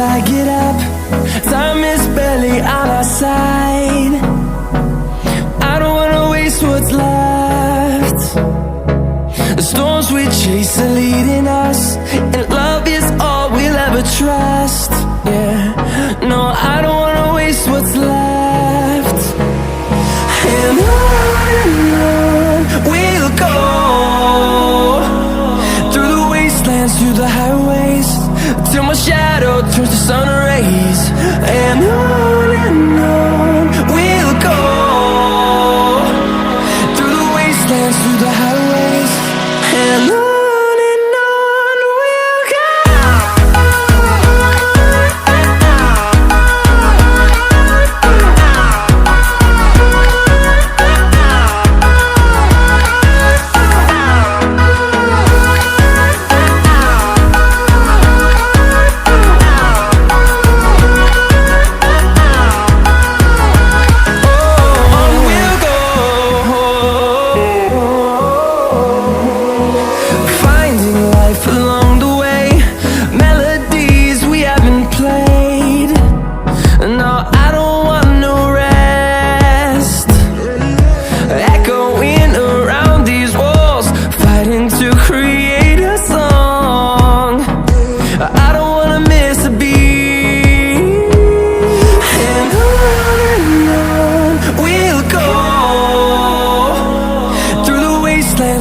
I get up, time is barely on our side. I don't wanna waste what's left. The storms we chase are leading us, and love is all we'll ever trust. Yeah, no, I don't wanna waste what's left. And on we'll go, through the wastelands, through the highways, till my shadow turns to sun rays. And on we'll go, through the wastelands, through the highways, and on we'll go.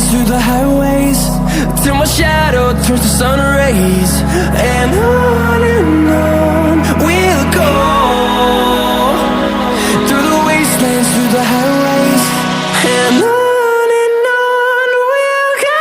Through the highways, till my shadow turns to sun rays. And on we'll go, through the wastelands, through the highways, and on we'll go.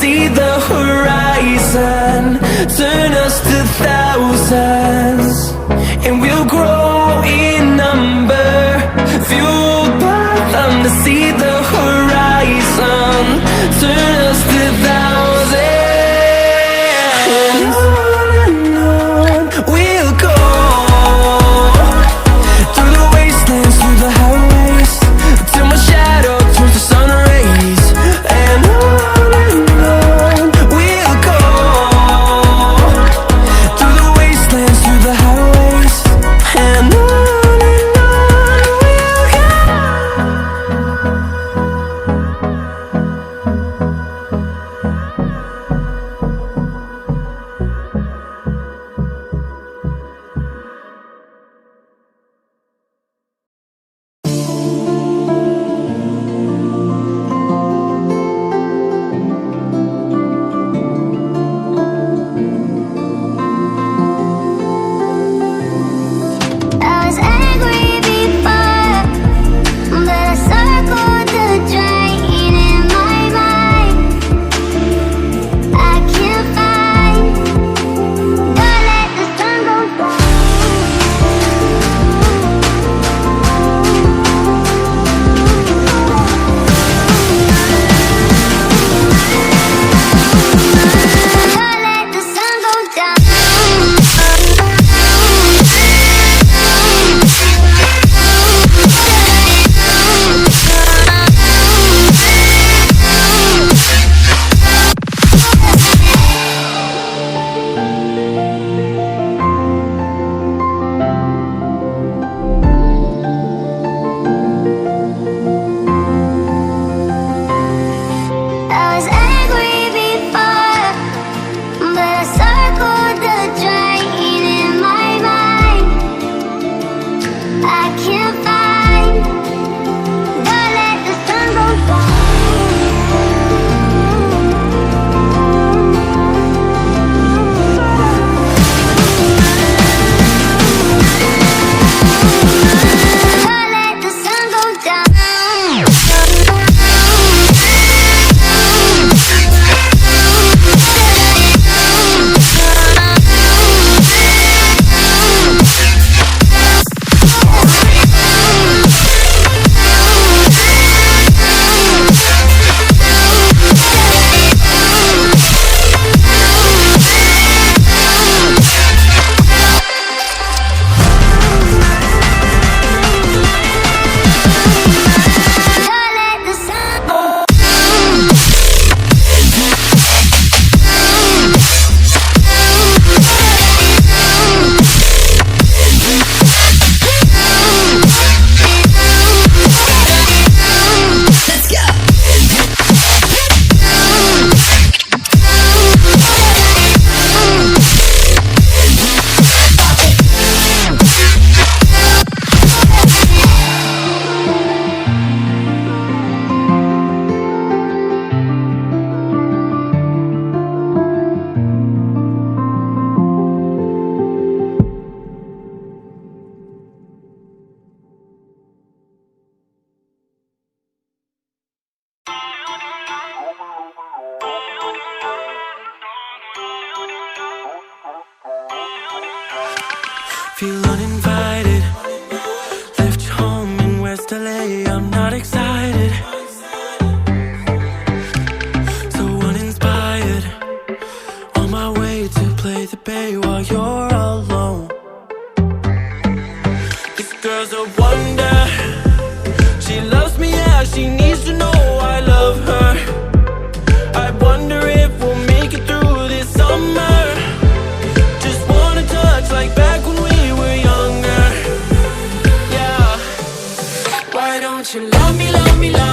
See the horizon, turn us to thousands, and we'll grow in number, fueled by them to see the horizon, turn us to thousands. And on we'll go, through the wastelands, through the highways, till my shadow turns to sun rays. And on we'll go. feel uninvited. Left you home in West LA, I'm not excited. So uninspired, on my way to play the bay while you're alone. This girl's a wonder, she loves me, yeah, she needs to know I love her. I wonder if we'll make it through this summer. Just wanna touch like back when we were younger. Yeah. Why don't you love me, love me, love me?